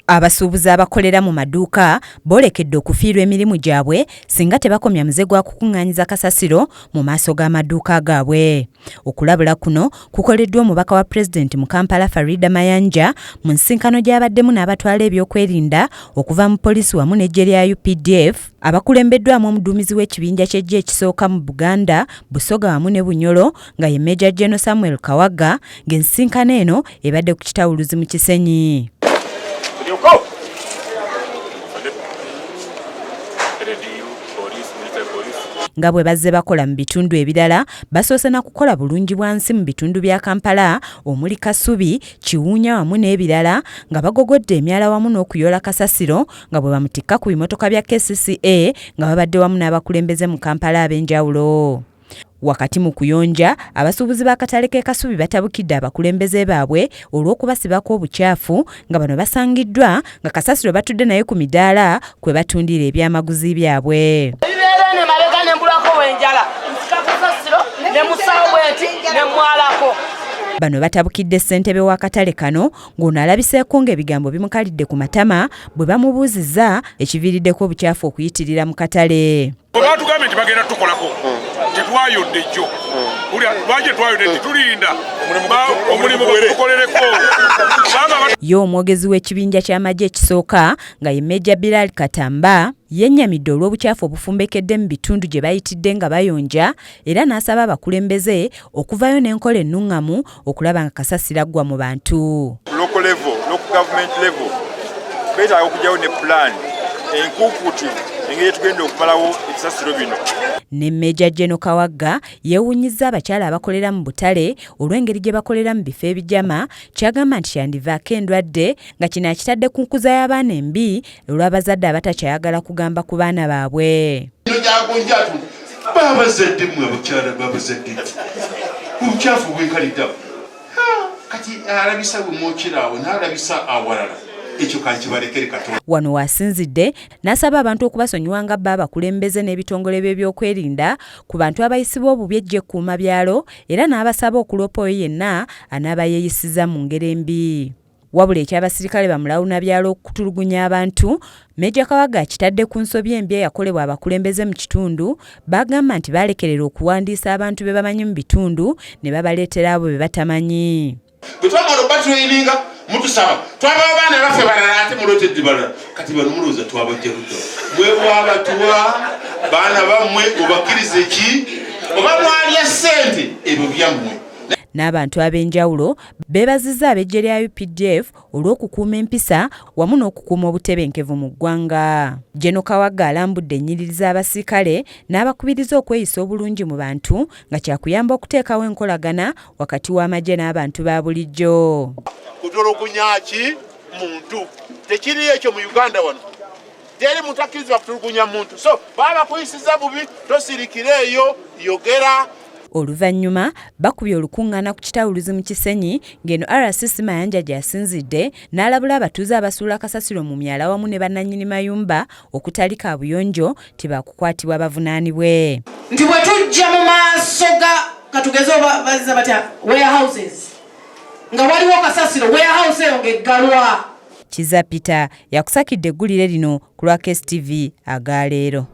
Abasuubuzi abakolera mu maduuka boolekedde okufiirwa emirimu gyabwe singa tebakomya muze gwa kukungaanyiza kasasiro mu maaso g'amaduuka gaabwe. Okulabula kuno kukoleddwa omubaka wa pulezidenti mu Kampala Farida Mayanja mu nsinkano gy'abaddemu n'abatwala ebyokwerinda okuva mu poliisi wamu n'eggye lya UPDF abakulembeddwamu omuduumizi w'ekibinja ky'eggye ekisooka mu Buganda Busoga wamu ne Bunyoro nga ye Major General Samuel Kawagga ng'ensinkano eno ebadde ku kitawuluzi mu Kisenyi. Nga bwe bazze bakola mu bitundu ebirala basoose na kukola bulungi bwansi mu bitundu bya Kampala omuli Kasubi, Kiwunya wamu n'ebirala nga bagogodde emyala wamu n'okuyoola kasasiro nga bwe bamutikka ku bimotoka bya KCCA nga babadde wamu n'abakulembeze mu Kampala ab'enjawulo. Wakati mu kuyonja abasuubuzi b'akatale k'e Kasubi batabukidde abakulembeze baabwe olw'okubasibako obukyafu nga bano basangiddwa nga kasasiro batudde naye ku midaala kwe batundira ebyamaguzi byabwe. Bano batabukidde ssentebe w'akatale kano ng'ono alabiseeko ng'ebigambo bimukalidde ku matama bwe bamubuuzizza ekiviiriddeko obukyafu okuyitirira mu katale. Batugambye nti bagenda tukolako tetwayodde jjo lwaki twayodde tulinda omulimu gukolereko. Ye omwogezi w'ekibinja ky'amagye ekisooka nga ye Major Bilal Katamba yennyamidde olw'obukyafu obufumbekedde mu bitundu gye bayitidde nga bayonja era n'asaba abakulembeze okuvayo n'enkola ennungamu okulaba nga kasasiro aggwa mu bantu. Local government level beetaaga okujjawo ne plan enkuukuuti engeri tugenda okumalawo ekisasiro bino. Ne Major General Kawagga yeewuunyizza abakyala abakolera mu butale olw'engeri gye bakolera mu bifo ebijama kyagamba nti kyandivaako endwadde nga kino akitadde ku nkuza y'abaana embi olw'abazadde abatakyayagala kugamba ku baana baabwe. Babazadde mmwe abakyala babazadde obukyafu bwenkalidda kati alabisa bwe mwokiraawo n'alabisa awalala. Wano wasinzidde n'asaba abantu okubasonyiwa nga bba abakulembeze n'ebitongole by'ebyokwerinda ku bantu abayisibwa obubi eggye ekkuuma byalo era n'abasaba okulopa oyo yenna anaabayeeyisiza mu ngeri embi. Wabula eky'abasirikale bamulawuna byalo okutulugunya abantu, Major Kawagga akitadde ku nsobi embi eyakolebwa abakulembeze mu kitundu bagamba nti baalekerera okuwandiisa abantu be bamanyi mu bitundu ne babaleetera abo be batamanyi. Bwe twagala obatweyininga mutusaba twaba abaana baffe balala ate mulotedde balala kati bano mulowooza twabajja ludda mwe bwabatuwa baana bammwe obakkirize ki oba mwalya ssente ebyo byammwe. N'abantu ab'enjawulo beebazizza ab'eggye lya UPDF olw'okukuuma empisa wamu n'okukuuma obutebenkevu mu ggwanga. General Kawagga alambudde ennyiriri z'abasirikale n'abakubiriza okweyisa obulungi mu bantu nga kyakuyamba okuteekawo enkolagana wakati w'amagye n'abantu ba bulijjo. Kutulugunya ki muntu tekiri ekyo mu Uganda wano teri muntu akkirizibwa kutulugunya muntu so baba bakuyisiza bubi tosirikireeyo yogera. Oluvannyuma bakubye olukuŋŋaana ku kitawuluzi mu Kisenyi ng'eno RCC Mayanja gy'asinzidde n'alabula abatuuze abasuula kasasiro mu myala wamu ne bannannyini mayumba okutali kaabuyonjo tebakukwatibwa bavunaanibwe. Nti bwe tujja mu maaso ga katugeze oba baziza batya warehouses nga waliwo kasasiro warehouse eyo ng'eggalwa. Kiza Peter yakusakidde eggulire lino ku lwa KSTV agaleero.